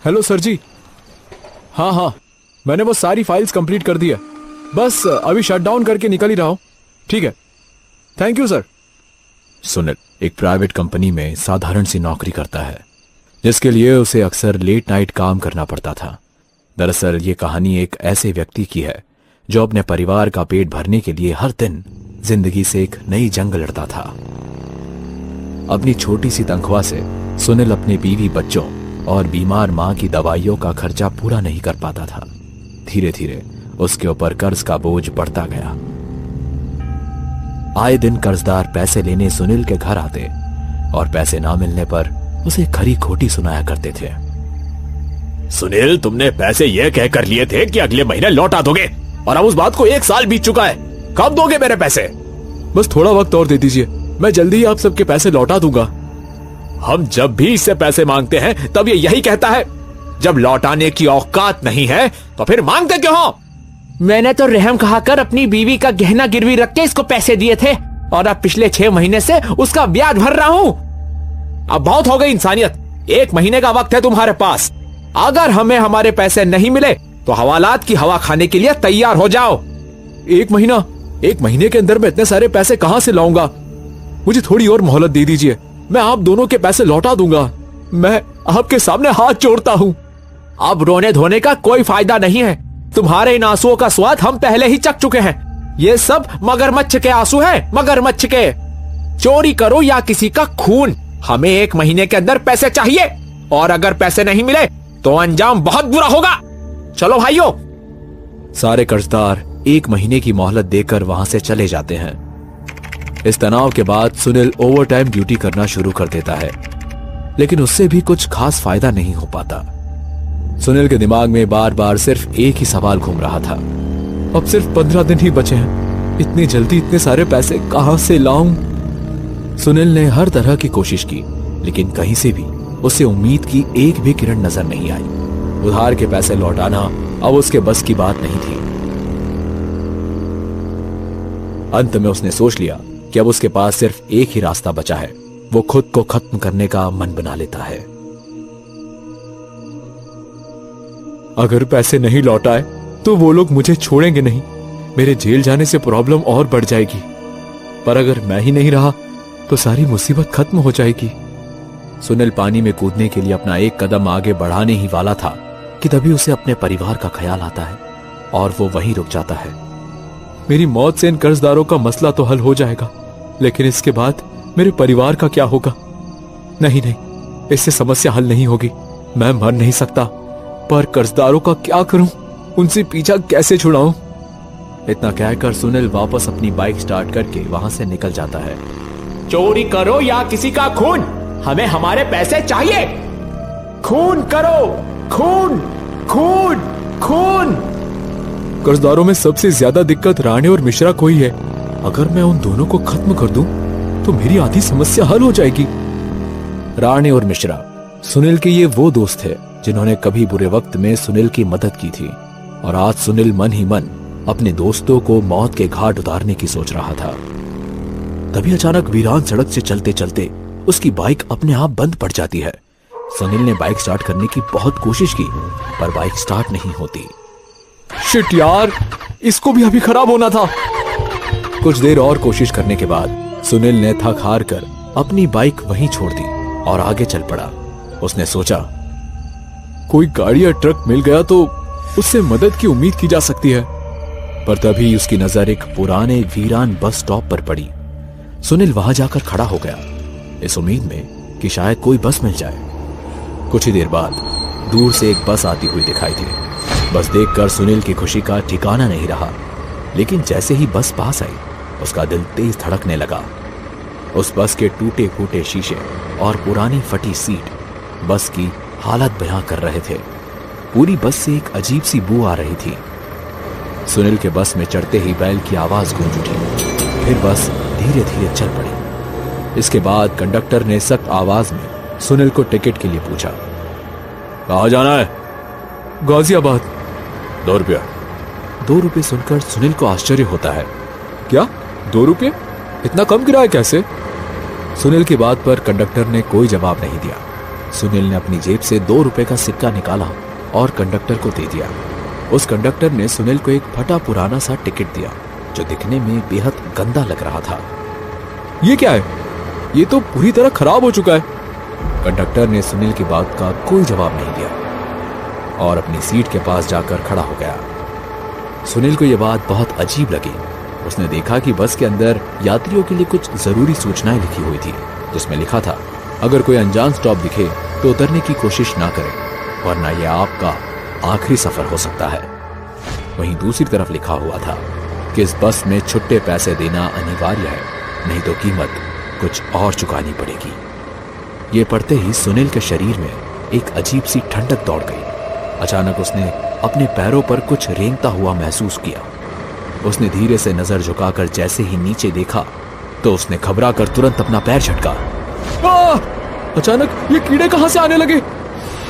Hello sir जी। हाँ हाँ, मैंने वो सारी फाइल्स कंप्लीट कर दी है, बस अभी शट डाउन करके निकल ही रहा हूँ। ठीक है, थैंक यू सर। सुनील एक प्राइवेट कंपनी में साधारण सी नौकरी करता है, जिसके लिए उसे अक्सर लेट नाइट काम करना पड़ता था। दरअसल ये कहानी एक ऐसे व्यक्ति की है जो अपने परिवार का पेट भरने के लिए हर दिन जिंदगी से एक नई जंग लड़ता था। अपनी छोटी सी तनख्वाह से सुनील अपने बीवी बच्चों और बीमार मां की दवाइयों का खर्चा पूरा नहीं कर पाता था। धीरे धीरे उसके ऊपर कर्ज का बोझ बढ़ता गया। आए दिन कर्जदार पैसे लेने सुनील के घर आते और पैसे ना मिलने पर उसे खरी खोटी सुनाया करते थे। सुनील, तुमने पैसे यह कहकर लिए थे कि अगले महीने लौटा दोगे, और अब उस बात को 1 साल बीत चुका है। कब दोगे मेरे पैसे? बस थोड़ा वक्त और दे दीजिए, मैं जल्दी ही आप सबके पैसे लौटा दूंगा। हम जब भी इससे पैसे मांगते हैं तब ये यही कहता है, जब लौटाने की औकात नहीं है तो फिर मांगते क्यों हो? मैंने तो रहम खाकर अपनी बीवी का गहना गिरवी रख के इसको पैसे दिए थे, और अब पिछले 6 महीने से उसका ब्याज भर रहा हूँ। अब बहुत हो गई इंसानियत। 1 महीने का वक्त है तुम्हारे पास। अगर हमें हमारे पैसे नहीं मिले तो हवालात की हवा खाने के लिए तैयार हो जाओ। 1 महीना? 1 महीने के अंदर मैं इतने सारे पैसे कहां से लाऊंगा? मुझे थोड़ी और मोहलत दे दीजिए, मैं आप दोनों के पैसे लौटा दूंगा। मैं आपके सामने हाथ जोड़ता हूँ। अब रोने धोने का कोई फायदा नहीं है। तुम्हारे इन आंसुओं का स्वाद हम पहले ही चख चुके हैं। ये सब मगरमच्छ के आंसू हैं, मगरमच्छ के। चोरी करो या किसी का खून, हमें 1 महीने के अंदर पैसे चाहिए, और अगर पैसे नहीं मिले तो अंजाम बहुत बुरा होगा। चलो भाइयों। सारे कर्जदार 1 महीने की मोहलत देकर वहां से चले जाते हैं। इस तनाव के बाद सुनील ओवरटाइम ड्यूटी करना शुरू कर देता है, लेकिन उससे भी कुछ खास फायदा नहीं हो पाता। सुनील के दिमाग में बार बार सिर्फ एक ही सवाल घूम रहा था, अब सिर्फ 15 दिन ही बचे हैं, इतनी जल्दी इतने सारे पैसे कहां से लाऊं? सुनील ने हर तरह की कोशिश की, लेकिन कहीं से भी उसे उम्मीद की एक भी किरण नजर नहीं आई। उधार के पैसे लौटाना अब उसके बस की बात नहीं थी। अंत में उसने सोच लिया कि अब उसके पास सिर्फ एक ही रास्ता बचा है, वो खुद को खत्म करने का मन बना लेता है। अगर पैसे नहीं लौटाए तो वो लोग मुझे छोड़ेंगे नहीं, मेरे जेल जाने से प्रॉब्लम और बढ़ जाएगी। पर अगर मैं ही नहीं रहा तो सारी मुसीबत खत्म हो जाएगी। सुनील पानी में कूदने के लिए अपना एक कदम आगे बढ़ाने ही वाला था कि तभी उसे अपने परिवार का ख्याल आता है और वो वहीं रुक जाता है। मेरी मौत से इन कर्जदारों का मसला तो हल हो जाएगा, लेकिन इसके बाद मेरे परिवार का क्या होगा? नहीं नहीं, इससे समस्या हल नहीं होगी। मैं मर नहीं सकता, पर कर्जदारों का क्या करूं? उनसे पीछा कैसे छुड़ाऊं? इतना कहकर सुनील वापस अपनी बाइक स्टार्ट करके वहां से निकल जाता है। चोरी करो या किसी का खून, हमें हमारे पैसे चाहिए। खून करो, खून खून खून। कर्जदारों में सबसे ज्यादा दिक्कत राणे और मिश्रा को ही है। अगर मैं उन दोनों को खत्म कर दूं तो मेरी आधी समस्या हल हो जाएगी। राणे और मिश्रा सुनील के ये वो दोस्त थे जिन्होंने कभी बुरे वक्त में सुनील की मदद की थी, और आज सुनील मन ही मन अपने दोस्तों को मौत के घाट उतारने की सोच रहा था। तभी अचानक वीरान सड़क से चलते चलते उसकी बाइक अपने आप बंद पड़ जाती है। सुनील ने बाइक स्टार्ट करने की बहुत कोशिश की, पर बाइक स्टार्ट नहीं होती। शिट यार, इसको भी अभी खराब होना था। कुछ देर और कोशिश करने के बाद सुनील ने थक हार कर अपनी बाइक वहीं छोड़ दी और आगे चल पड़ा। उसने सोचा, कोई गाड़ी या ट्रक मिल गया तो उससे मदद की उम्मीद की जा सकती है। पर तभी उसकी नजर एक पुराने वीरान बस स्टॉप पर पड़ी। सुनील वहां जाकर खड़ा हो गया, इस उम्मीद में कि शायद कोई बस मिल जाए। कुछ ही देर बाद दूर से एक बस आती हुई दिखाई दी। बस देखकर सुनील की खुशी का ठिकाना नहीं रहा, लेकिन जैसे ही बस पास आई उसका दिल तेज धड़कने लगा। उस बस के टूटे फूटे शीशे और पुरानी फटी सीट बस की हालत बयां कर रहे थे। पूरी बस से एक अजीब सी बू आ रही थी। सुनील के बस में चढ़ते ही बैल की आवाज गूंज उठी। फिर बस धीरे धीरे चल पड़ी। इसके बाद कंडक्टर ने सख्त आवाज में सुनील को टिकट के लिए पूछा, कहाँ जाना है? गाजियाबाद। 2 रुपया। 2 रुपये सुनकर सुनील को आश्चर्य होता है। क्या 2 रुपये? इतना कम किराया कैसे? सुनील की बात पर कंडक्टर ने कोई जवाब नहीं दिया। सुनील ने अपनी जेब से 2 रुपए का सिक्का निकाला और कंडक्टर को दे दिया। उस कंडक्टर ने सुनील को एक फटा पुराना सा टिकट दिया जो दिखने में बेहद गंदा लग रहा था। ये क्या है? ये तो पूरी तरह खराब हो चुका है। कंडक्टर ने सुनील की बात का कोई जवाब नहीं दिया और अपनी सीट के पास जाकर खड़ा हो गया। सुनील को यह बात बहुत अजीब लगी। उसने देखा कि बस के अंदर यात्रियों के लिए कुछ जरूरी सूचनाएं लिखी हुई थी, जिसमें लिखा था, अगर कोई अनजान स्टॉप दिखे तो उतरने की कोशिश ना करें, वरना यह आपका आखिरी सफर हो सकता है। वहीं दूसरी तरफ लिखा हुआ था कि इस बस में छुट्टे पैसे देना अनिवार्य है, नहीं तो कीमत कुछ और चुकानी पड़ेगी। ये पढ़ते ही सुनील के शरीर में एक अजीब सी ठंडक दौड़ गई। अचानक उसने अपने पैरों पर कुछ रेंगता हुआ महसूस किया। उसने धीरे से नजर झुकाकर जैसे ही नीचे देखा तो उसने घबरा कर तुरंत अपना पैर झटका। अचानक ये कीड़े कहां से आने लगे?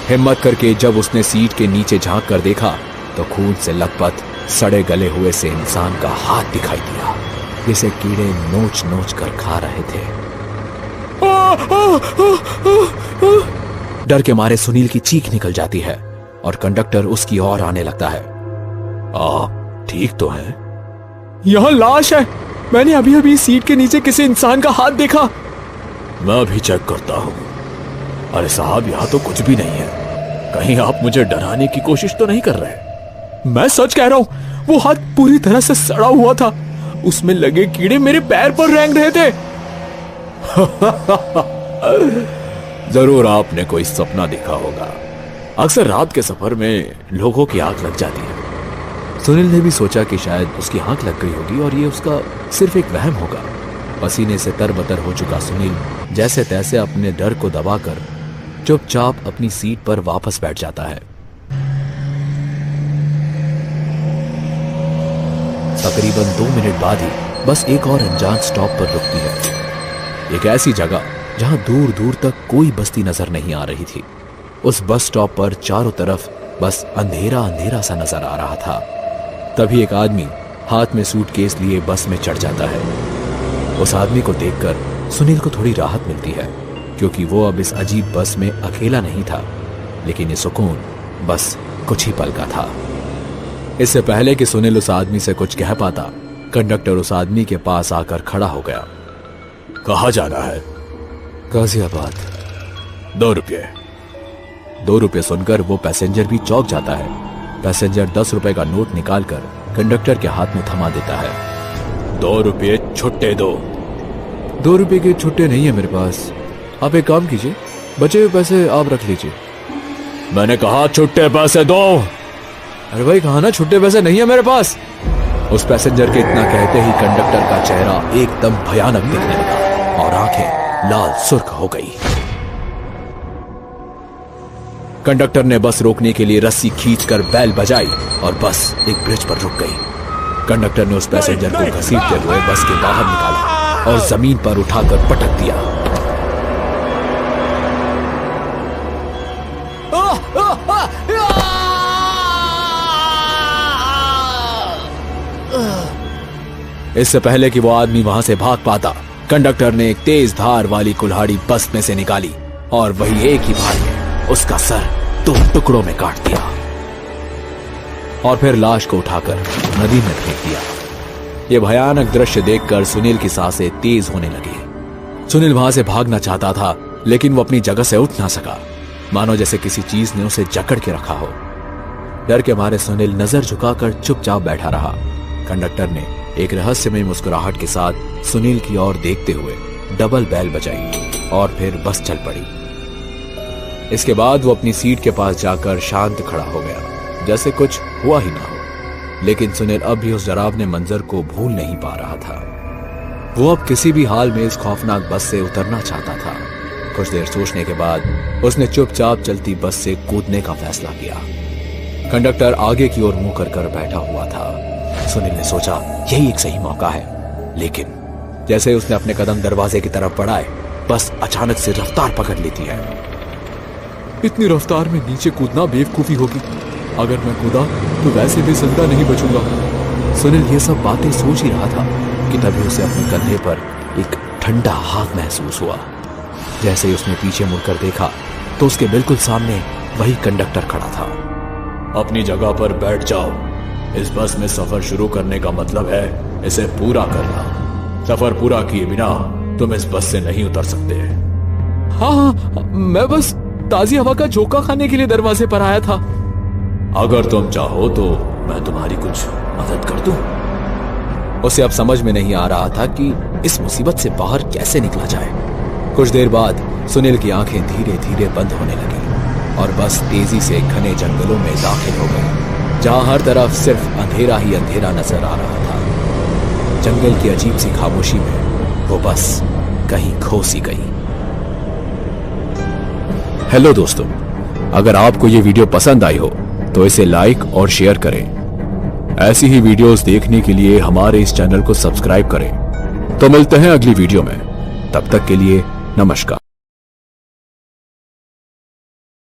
हिम्मत करके जब उसने सीट के नीचे झांक कर देखा तो खून से लथपथ सड़े गले हुए से इंसान का हाथ दिखाई दिया, जिसे कीड़े नोच नोच कर खा रहे थे। डर के मारे सुनील की चीख निकल जाती है और कंडक्टर उसकी ओर आने लगता है। ठीक तो है? यहां लाश है। मैंने अभी अभी सीट के नीचे किसी इंसान का हाथ देखा। मैं भी चेक करता हूं। अरे साहब, यहां तो कुछ भी नहीं है। कहीं आप मुझे डराने की कोशिश तो नहीं कर रहे? मैं सच कह रहा हूं, वो हाथ पूरी तरह से सड़ा हुआ था। उसमें लगे कीड़े मेरे पैर पर रेंग रहे थे। जरूर आपने कोई सपना देखा होगा। अक्सर रात के सफर में लोगों की आंख लग जाती है। सुनील ने भी सोचा कि शायद उसकी आंख लग गई होगी और ये उसका सिर्फ एक वहम होगा। पसीने से तरबतर हो चुका सुनील जैसे तैसे अपने डर को दबाकर चुपचाप अपनी सीट पर वापस बैठ जाता है। तकरीबन 2 मिनट बाद ही बस एक और अनजान स्टॉप पर रुकती है। एक ऐसी जगह जहां दूर दूर तक कोई बस्ती नजर नहीं आ रही थी। उस बस स्टॉप पर चारों तरफ बस अंधेरा अंधेरा सा नजर आ रहा था। तभी एक आदमी हाथ में सूटकेस लिए बस में चढ़ जाता है। उस आदमी को देखकर सुनील को थोड़ी राहत मिलती है, क्योंकि वो अब इस अजीब बस में अकेला नहीं था। लेकिन ये सुकून बस कुछ ही पल का था। इससे पहले कि सुनील उस आदमी से कुछ कह पाता, कंडक्टर उस आदमी के पास आकर खड़ा हो गया। कहाँ जाना है? गाजियाबाद। 2 रुपये। 2 रुपये सुनकर वो पैसेंजर भी चौंक जाता है। पैसेंजर 10 रुपए का नोट निकालकर कंडक्टर के हाथ में थमा देता है। 2 रुपये छुट्टे दो। 2 रुपये के छुट्टे नहीं है मेरे पास। आप एक काम कीजिए, बचे हुए पैसे आप रख लीजिए। मैंने कहा छुट्टे पैसे दो। अरे भाई, कहा ना छुट्टे पैसे नहीं है मेरे पास। उस पैसेंजर के इतना कहते ही कंडक्टर का चेहरा एकदम भयानक दिखने लगा और आंखें लाल सुर्ख हो गई। कंडक्टर ने बस रोकने के लिए रस्सी खींचकर बैल बजाई और बस एक ब्रिज पर रुक गई। कंडक्टर ने उस पैसेंजर को घसीटते हुए बस के बाहर निकाला और जमीन पर उठाकर पटक दिया। इससे पहले कि वो आदमी वहां से भाग पाता, कंडक्टर ने एक तेज धार वाली कुल्हाड़ी बस में से निकाली और वही एक ही बार में उसका सर 2 टुकड़ों में काट दिया और फिर लाश को उठाकर नदी में फेंक दिया। यह भयानक दृश्य देखकर सुनील की सांसें तेज होने लगी। सुनील वहां से भागना चाहता था, लेकिन वो अपनी जगह से उठ ना सका, मानो जैसे किसी चीज ने उसे जकड़ के रखा हो। डर के मारे सुनील नजर झुकाकर चुपचाप बैठा रहा। कंडक्टर ने एक रहस्यमय मुस्कुराहट के साथ सुनील की ओर देखते हुए डबल बैल बजाई और फिर बस चल पड़ी। इसके बाद वो अपनी सीट के पास जाकर शांत खड़ा हो गया, जैसे कुछ हुआ ही ना हो। लेकिन सुनील अब भी उस डरावने मंजर को भूल नहीं पा रहा था। वो अब किसी भी हाल में इस खौफनाक बस से उतरना चाहता था। कुछ देर सोचने के बाद उसने चुपचाप चलती बस से कूदने का फैसला किया। कंडक्टर आगे की ओर मुंह कर बैठा हुआ था। सुनील ने सोचा यही एक सही मौका है, लेकिन जैसे उसने अपने कदम दरवाजे की तरफ बढ़ाए, बस अचानक से रफ्तार पकड़ लेती है। इतनी रफ्तार में नीचे कूदना बेवकूफी होगी। अगर मैं कूदा तो वैसे भी जिंदा नहीं बचूंगा। सुनील ये सब बातें सोच ही रहा था कि तभी उसे अपने कंधे पर एक ठंडा हाथ महसूस हुआ। जैसे ही उसने पीछे मुड़कर देखा तो उसके बिल्कुल सामने वही कंडक्टर खड़ा था। अपनी जगह पर बैठ जाओ। इस बस में सफर शुरू करने का मतलब है इसे पूरा करना। सफर पूरा किए बिना तुम इस बस से नहीं उतर सकते। हाँ, मैं बस ताजी हवा का झोंका खाने के लिए दरवाजे पर आया था। अगर तुम चाहो तो मैं तुम्हारी कुछ मदद कर दूं। उसे अब समझ में नहीं आ रहा था कि इस मुसीबत से बाहर कैसे निकला जाए। कुछ देर बाद सुनील की आंखें धीरे धीरे बंद होने लगी और बस तेजी से घने जंगलों में दाखिल हो गए, जहां हर तरफ सिर्फ अंधेरा ही अंधेरा नजर आ रहा था। जंगल की अजीब सी खामोशी में वो बस कहीं खो सी गई। हेलो दोस्तों, अगर आपको ये वीडियो पसंद आई हो तो इसे लाइक और शेयर करें। ऐसी ही वीडियोस देखने के लिए हमारे इस चैनल को सब्सक्राइब करें। तो मिलते हैं अगली वीडियो में, तब तक के लिए नमस्कार।